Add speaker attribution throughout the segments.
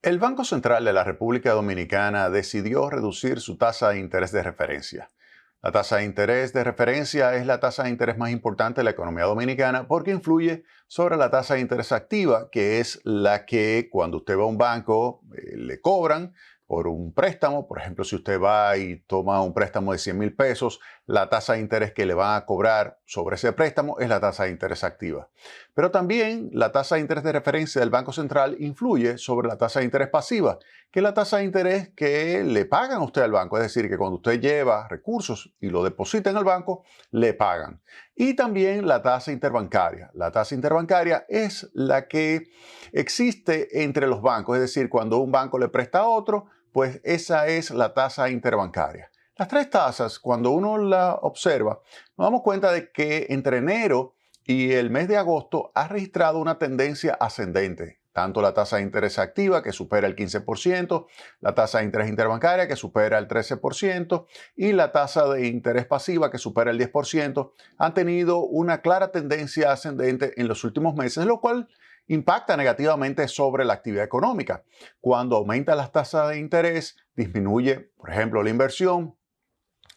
Speaker 1: El Banco Central de la República Dominicana decidió reducir su tasa de interés de referencia. La tasa de interés de referencia es la tasa de interés más importante de la economía dominicana porque influye sobre la tasa de interés activa, que es la que cuando usted va a un banco le cobran por un préstamo. Por ejemplo, si usted va y toma un préstamo de 100,000 pesos, la tasa de interés que le van a cobrar sobre ese préstamo es la tasa de interés activa. Pero también la tasa de interés de referencia del Banco Central influye sobre la tasa de interés pasiva, que es la tasa de interés que le pagan a usted al banco. Es decir, que cuando usted lleva recursos y lo deposita en el banco, le pagan. Y también la tasa interbancaria. La tasa interbancaria es la que existe entre los bancos. Es decir, cuando un banco le presta a otro, pues esa es la tasa interbancaria. Las tres tasas, cuando uno la observa, nos damos cuenta de que entre enero y el mes de agosto ha registrado una tendencia ascendente. Tanto la tasa de interés activa, que supera el 15%, la tasa de interés interbancaria, que supera el 13%, y la tasa de interés pasiva, que supera el 10%, han tenido una clara tendencia ascendente en los últimos meses, lo cual impacta negativamente sobre la actividad económica. Cuando aumentan las tasas de interés, disminuye, por ejemplo, la inversión,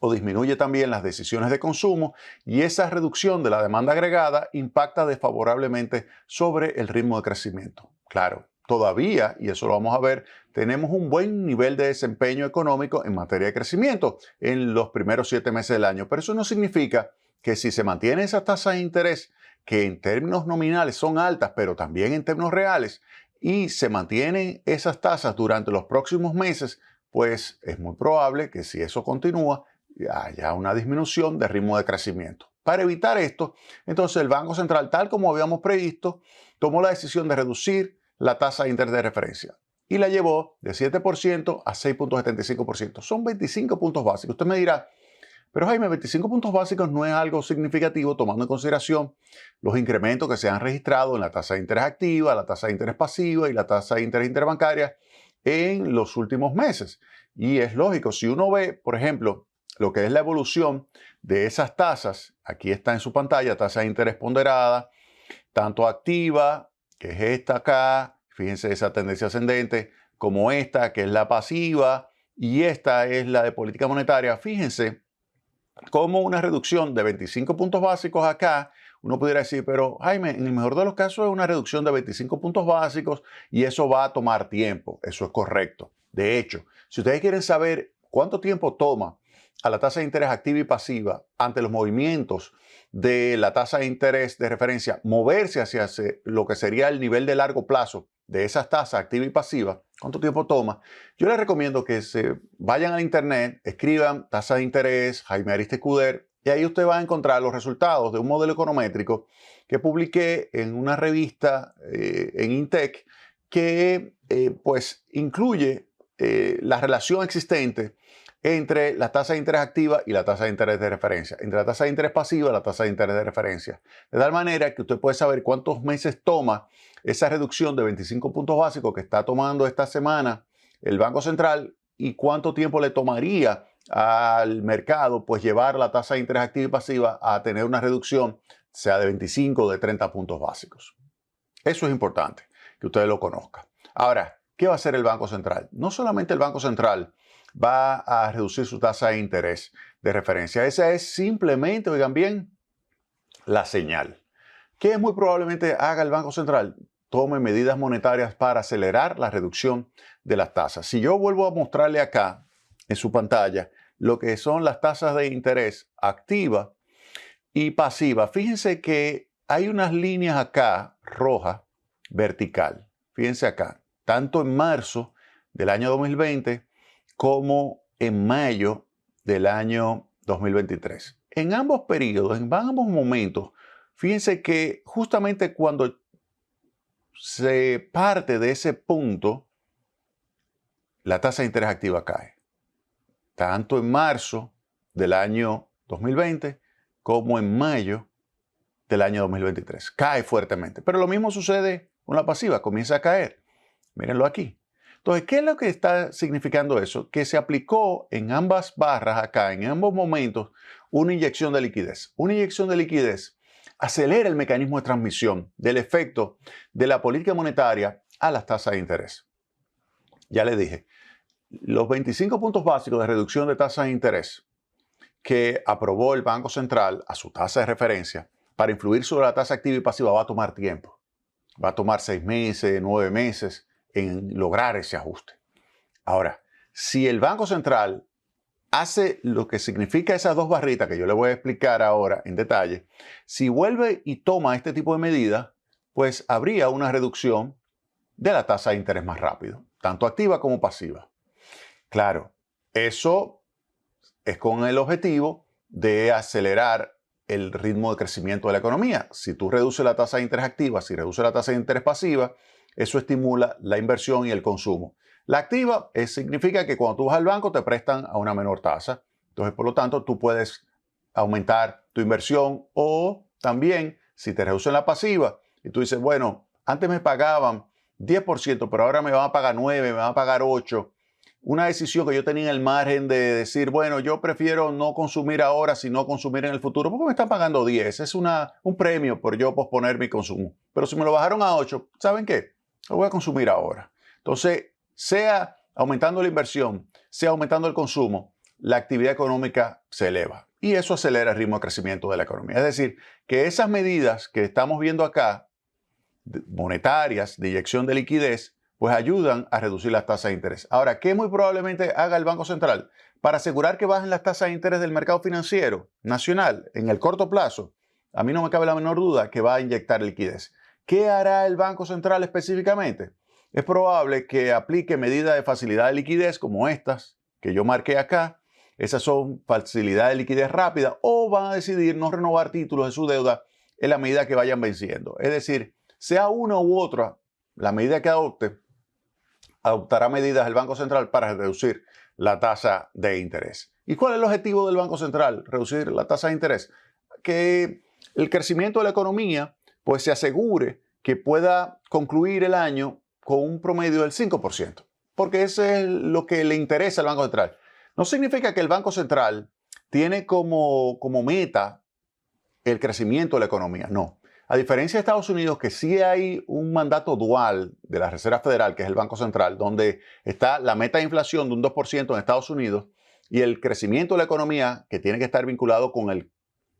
Speaker 1: o disminuye también las decisiones de consumo, y esa reducción de la demanda agregada impacta desfavorablemente sobre el ritmo de crecimiento. Claro, todavía, y eso lo vamos a ver, tenemos un buen nivel de desempeño económico en materia de crecimiento en los primeros 7 meses del año, pero eso no significa que si se mantiene esa tasa de interés, que en términos nominales son altas, pero también en términos reales, y se mantienen esas tasas durante los próximos meses, pues es muy probable que si eso continúa, haya una disminución de ritmo de crecimiento. Para evitar esto, entonces el Banco Central, tal como habíamos previsto, tomó la decisión de reducir la tasa de interés de referencia y la llevó de 7% a 6.75%. Son 25 puntos básicos. Usted me dirá, pero Jaime, 25 puntos básicos no es algo significativo tomando en consideración los incrementos que se han registrado en la tasa de interés activa, la tasa de interés pasiva y la tasa de interés interbancaria en los últimos meses. Y es lógico, si uno ve, por ejemplo, lo que es la evolución de esas tasas, aquí está en su pantalla, tasa de interés ponderada, tanto activa, que es esta acá, fíjense esa tendencia ascendente, como esta, que es la pasiva, y esta es la de política monetaria. Fíjense como una reducción de 25 puntos básicos acá, uno pudiera decir, pero Jaime, en el mejor de los casos es una reducción de 25 puntos básicos y eso va a tomar tiempo. Eso es correcto. De hecho, si ustedes quieren saber cuánto tiempo toma a la tasa de interés activa y pasiva ante los movimientos de la tasa de interés de referencia, moverse hacia lo que sería el nivel de largo plazo de esas tasas activa y pasiva, ¿cuánto tiempo toma? Yo les recomiendo que se vayan al internet, escriban tasa de interés, Jaime Aristicuder, y ahí usted va a encontrar los resultados de un modelo econométrico que publiqué en una revista en Intec que pues incluye la relación existente entre la tasa de interés activa y la tasa de interés de referencia, entre la tasa de interés pasiva y la tasa de interés de referencia. De tal manera que usted puede saber cuántos meses toma esa reducción de 25 puntos básicos que está tomando esta semana el Banco Central y cuánto tiempo le tomaría al mercado pues llevar la tasa de interés activa y pasiva a tener una reducción sea de 25 o de 30 puntos básicos. Eso es importante, que ustedes lo conozcan. Ahora, ¿qué va a hacer el Banco Central? No solamente el Banco Central va a reducir su tasa de interés de referencia. Esa es simplemente, oigan bien, la señal. ¿Qué muy probablemente haga el Banco Central? Tome medidas monetarias para acelerar la reducción de las tasas. Si yo vuelvo a mostrarle acá en su pantalla lo que son las tasas de interés activa y pasiva, fíjense que hay unas líneas acá rojas vertical. Fíjense acá, tanto en marzo del año 2020 como en mayo del año 2023. En ambos periodos, en ambos momentos, fíjense que justamente cuando se parte de ese punto, la tasa de interés activa cae. Tanto en marzo del año 2020 como en mayo del año 2023. Cae fuertemente. Pero lo mismo sucede con la pasiva, comienza a caer. Mírenlo aquí. Entonces, ¿qué es lo que está significando eso? Que se aplicó en ambas barras acá, en ambos momentos, una inyección de liquidez. Una inyección de liquidez acelera el mecanismo de transmisión del efecto de la política monetaria a las tasas de interés. Ya le dije, los 25 puntos básicos de reducción de tasas de interés que aprobó el Banco Central a su tasa de referencia para influir sobre la tasa activa y pasiva va a tomar tiempo. Va a tomar 6 meses, 9 meses en lograr ese ajuste. Ahora, si el Banco Central hace lo que significa esas dos barritas que yo le voy a explicar ahora en detalle, si vuelve y toma este tipo de medidas, pues habría una reducción de la tasa de interés más rápido, tanto activa como pasiva. Claro, eso es con el objetivo de acelerar el ritmo de crecimiento de la economía. Si tú reduces la tasa de interés activa, si reduces la tasa de interés pasiva, eso estimula la inversión y el consumo. La activa significa que cuando tú vas al banco te prestan a una menor tasa. Entonces, por lo tanto, tú puedes aumentar tu inversión o también, si te reducen la pasiva y tú dices, bueno, antes me pagaban 10%, pero ahora me van a pagar 9, me van a pagar 8%. Una decisión que yo tenía en el margen de decir, bueno, yo prefiero no consumir ahora, sino consumir en el futuro, porque me están pagando 10. Es un premio por yo posponer mi consumo. Pero si me lo bajaron a 8, ¿saben qué? Lo voy a consumir ahora. Entonces, sea aumentando la inversión, sea aumentando el consumo, la actividad económica se eleva. Y eso acelera el ritmo de crecimiento de la economía. Es decir, que esas medidas que estamos viendo acá, monetarias, de inyección de liquidez, pues ayudan a reducir las tasas de interés. Ahora, ¿qué muy probablemente haga el Banco Central para asegurar que bajen las tasas de interés del mercado financiero nacional en el corto plazo? A mí no me cabe la menor duda que va a inyectar liquidez. ¿Qué hará el Banco Central específicamente? Es probable que aplique medidas de facilidad de liquidez como estas que yo marqué acá. Esas son facilidades de liquidez rápida, o van a decidir no renovar títulos de su deuda en la medida que vayan venciendo. Es decir, sea una u otra la medida que adoptará medidas el Banco Central para reducir la tasa de interés. ¿Y cuál es el objetivo del Banco Central? Reducir la tasa de interés. Que el crecimiento de la economía pues se asegure que pueda concluir el año con un promedio del 5%, porque eso es lo que le interesa al Banco Central. No significa que el Banco Central tiene como meta el crecimiento de la economía, no. A diferencia de Estados Unidos, que sí hay un mandato dual de la Reserva Federal, que es el Banco Central, donde está la meta de inflación de un 2% en Estados Unidos y el crecimiento de la economía, que tiene que estar vinculado con el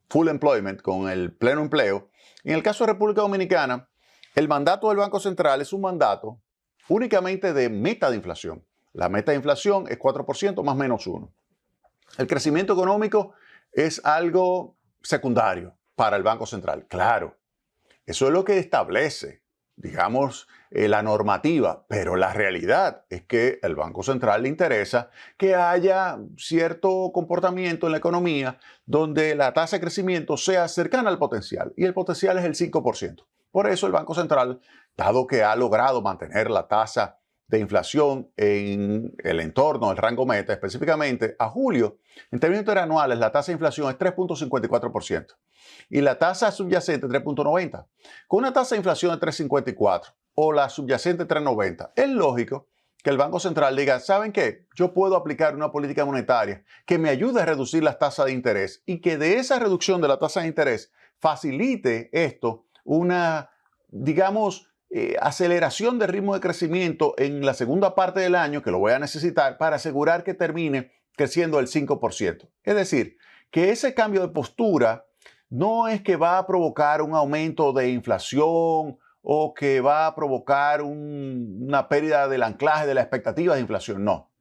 Speaker 1: full employment, con el pleno empleo. En el caso de República Dominicana, el mandato del Banco Central es un mandato únicamente de meta de inflación. La meta de inflación es 4% más menos 1. El crecimiento económico es algo secundario para el Banco Central, claro. Eso es lo que establece, digamos, la normativa, pero la realidad es que al Banco Central le interesa que haya cierto comportamiento en la economía donde la tasa de crecimiento sea cercana al potencial, y el potencial es el 5%. Por eso el Banco Central, dado que ha logrado mantener la tasa de inflación en el entorno del rango meta, específicamente a julio, en términos interanuales, la tasa de inflación es 3.54% y la tasa subyacente 3.90. Con una tasa de inflación de 3.54 o la subyacente 3.90, es lógico que el Banco Central diga, ¿saben qué? Yo puedo aplicar una política monetaria que me ayude a reducir las tasas de interés y que de esa reducción de la tasa de interés facilite esto una, digamos, aceleración del ritmo de crecimiento en la segunda parte del año, que lo voy a necesitar para asegurar que termine creciendo el 5%. Es decir, que ese cambio de postura no es que va a provocar un aumento de inflación o que va a provocar una pérdida del anclaje de la expectativa de inflación. No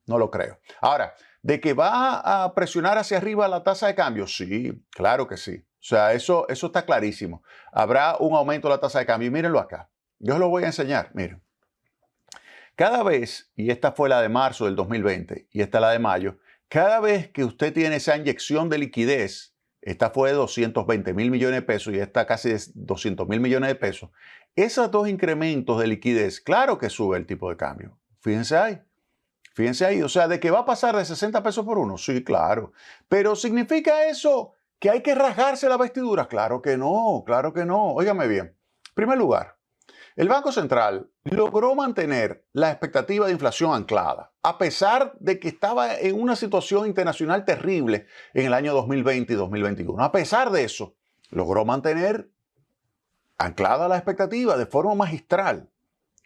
Speaker 1: lo creo. Ahora, ¿de que va a presionar hacia arriba la tasa de cambio? Sí, claro que sí. O sea, eso está clarísimo. Habrá un aumento de la tasa de cambio. Y mírenlo acá. Yo os lo voy a enseñar. Miren. Cada vez, y esta fue la de marzo del 2020 y esta la de mayo, cada vez que usted tiene esa inyección de liquidez, esta fue de 220.000 millones de pesos y esta casi de 200.000 millones de pesos, esos dos incrementos de liquidez, claro que sube el tipo de cambio. Fíjense ahí. Fíjense ahí. O sea, ¿de que va a pasar de 60 pesos por uno? Sí, claro. Pero ¿significa eso que hay que rasgarse la vestidura? Claro que no, claro que no. Óigame bien. En primer lugar, el Banco Central logró mantener la expectativa de inflación anclada, a pesar de que estaba en una situación internacional terrible en el año 2020 y 2021. A pesar de eso, logró mantener anclada la expectativa de forma magistral.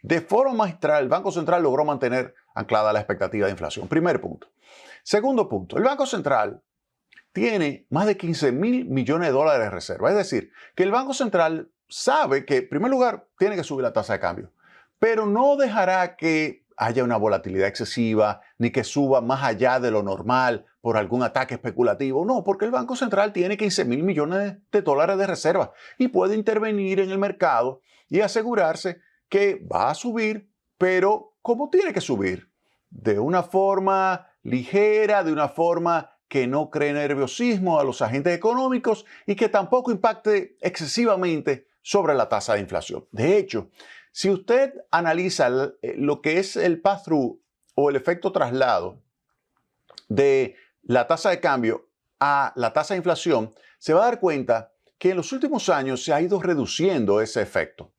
Speaker 1: De forma magistral, el Banco Central logró mantener anclada a la expectativa de inflación. Primer punto. Segundo punto, el Banco Central tiene más de 15.000 millones de dólares de reserva. Es decir, que el Banco Central sabe que, en primer lugar, tiene que subir la tasa de cambio, pero no dejará que haya una volatilidad excesiva ni que suba más allá de lo normal por algún ataque especulativo. No, porque el Banco Central tiene 15.000 millones de dólares de reserva y puede intervenir en el mercado y asegurarse que va a subir, pero ¿cómo tiene que subir? De una forma ligera, de una forma que no cree nerviosismo a los agentes económicos y que tampoco impacte excesivamente sobre la tasa de inflación. De hecho, si usted analiza lo que es el pass-through o el efecto traslado de la tasa de cambio a la tasa de inflación, se va a dar cuenta que en los últimos años se ha ido reduciendo ese efecto.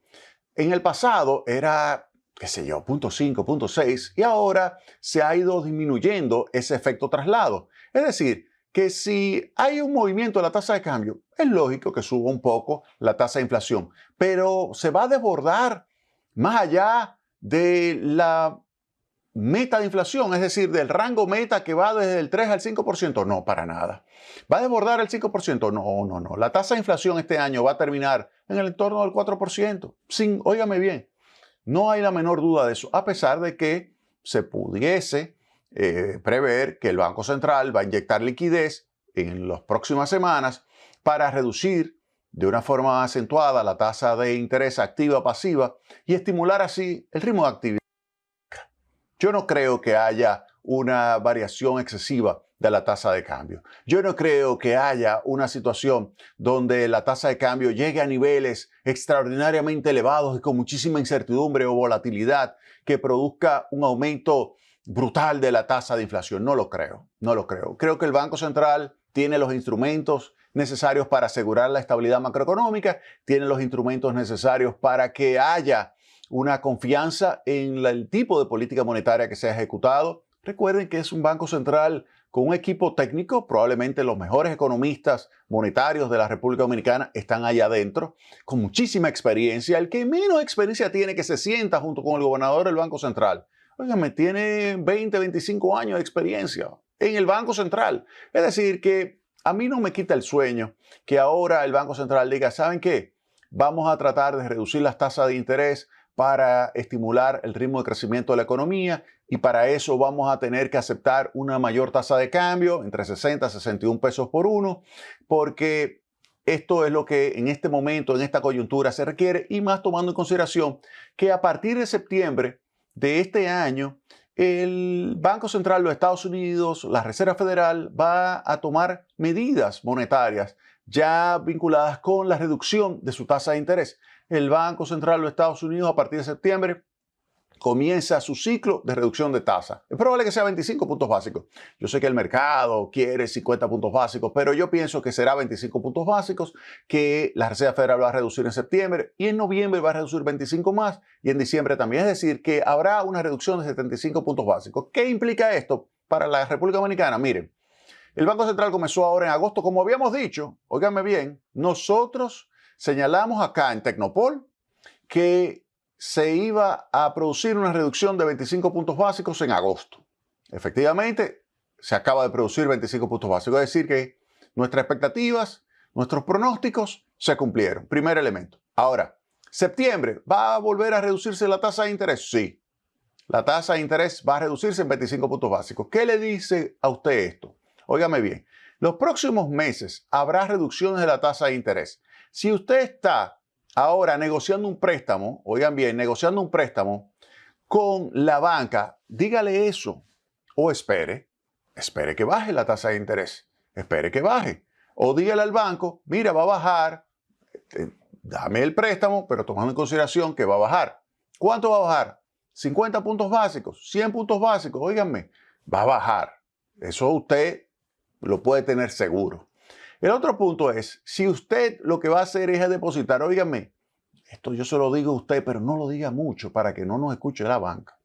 Speaker 1: En el pasado era, qué sé yo, 0.5, 0.6 y ahora se ha ido disminuyendo ese efecto traslado. Es decir, que si hay un movimiento de la tasa de cambio, es lógico que suba un poco la tasa de inflación, pero se va a desbordar más allá de la meta de inflación, es decir, del rango meta que va desde el 3 al 5%. No, para nada. ¿Va a desbordar el 5%? No. La tasa de inflación este año va a terminar en el entorno del 4%. Óigame bien, no hay la menor duda de eso, a pesar de que se pudiese prever que el Banco Central va a inyectar liquidez en las próximas semanas para reducir de una forma acentuada la tasa de interés activa-pasiva y estimular así el ritmo de actividad. Yo no creo que haya una variación excesiva de la tasa de cambio. Yo no creo que haya una situación donde la tasa de cambio llegue a niveles extraordinariamente elevados y con muchísima incertidumbre o volatilidad que produzca un aumento brutal de la tasa de inflación. No lo creo. Creo que el Banco Central tiene los instrumentos necesarios para asegurar la estabilidad macroeconómica, tiene los instrumentos necesarios para que haya una confianza en el tipo de política monetaria que se ha ejecutado. Recuerden que es un banco central con un equipo técnico, probablemente los mejores economistas monetarios de la República Dominicana están allá adentro, con muchísima experiencia. El que menos experiencia tiene, que se sienta junto con el gobernador del Banco Central, óigame, tiene 20, 25 años de experiencia en el Banco Central. Es decir, que a mí no me quita el sueño que ahora el Banco Central diga, ¿saben qué? Vamos a tratar de reducir las tasas de interés para estimular el ritmo de crecimiento de la economía y para eso vamos a tener que aceptar una mayor tasa de cambio, entre 60 y 61 pesos por uno, porque esto es lo que en este momento, en esta coyuntura se requiere, y más tomando en consideración que a partir de septiembre de este año, el Banco Central de los Estados Unidos, la Reserva Federal, va a tomar medidas monetarias ya vinculadas con la reducción de su tasa de interés. El Banco Central de los Estados Unidos a partir de septiembre comienza su ciclo de reducción de tasa. Es probable que sea 25 puntos básicos. Yo sé que el mercado quiere 50 puntos básicos, pero yo pienso que será 25 puntos básicos, que la Reserva Federal va a reducir en septiembre y en noviembre va a reducir 25 más y en diciembre también. Es decir, que habrá una reducción de 75 puntos básicos. ¿Qué implica esto para la República Dominicana? Miren, el Banco Central comenzó ahora en agosto, como habíamos dicho, óiganme bien, nosotros señalamos acá en Tecnopol que se iba a producir una reducción de 25 puntos básicos en agosto. Efectivamente, se acaba de producir 25 puntos básicos. Es decir, que nuestras expectativas, nuestros pronósticos se cumplieron. Primer elemento. Ahora, septiembre, ¿va a volver a reducirse la tasa de interés? Sí. La tasa de interés va a reducirse en 25 puntos básicos. ¿Qué le dice a usted esto? Óigame bien. Los próximos meses habrá reducciones de la tasa de interés. Si usted está ahora negociando un préstamo, oigan bien, negociando un préstamo con la banca, dígale eso o espere que baje la tasa de interés, espere que baje. O dígale al banco, mira, va a bajar, dame el préstamo, pero tomando en consideración que va a bajar. ¿Cuánto va a bajar? 50 puntos básicos, 100 puntos básicos, óiganme, va a bajar. Eso usted lo puede tener seguro. El otro punto es, si usted lo que va a hacer es depositar, óigame, esto yo se lo digo a usted, pero no lo diga mucho para que no nos escuche la banca.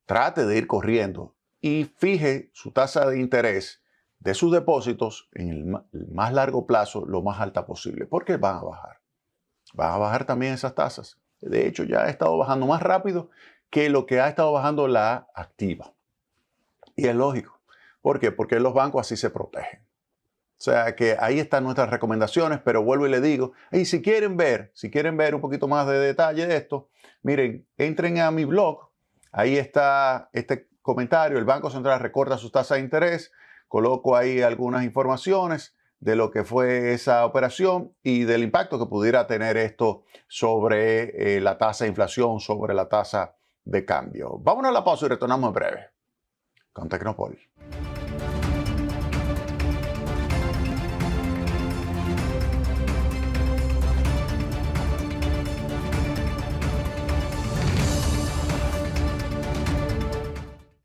Speaker 1: Trate de ir corriendo y fije su tasa de interés de sus depósitos en el más largo plazo lo más alta posible, porque van a bajar. Van a bajar también esas tasas. De hecho, ya ha estado bajando más rápido que lo que ha estado bajando la activa. Y es lógico. ¿Por qué? Porque los bancos así se protegen. O sea que ahí están nuestras recomendaciones, pero vuelvo y le digo, y si quieren ver un poquito más de detalle de esto, miren, entren a mi blog, ahí está este comentario, el Banco Central recorta sus tasas de interés, coloco ahí algunas informaciones de lo que fue esa operación y del impacto que pudiera tener esto sobre la tasa de inflación, sobre la tasa de cambio. Vámonos a la pausa y retornamos en breve con Tecnopol.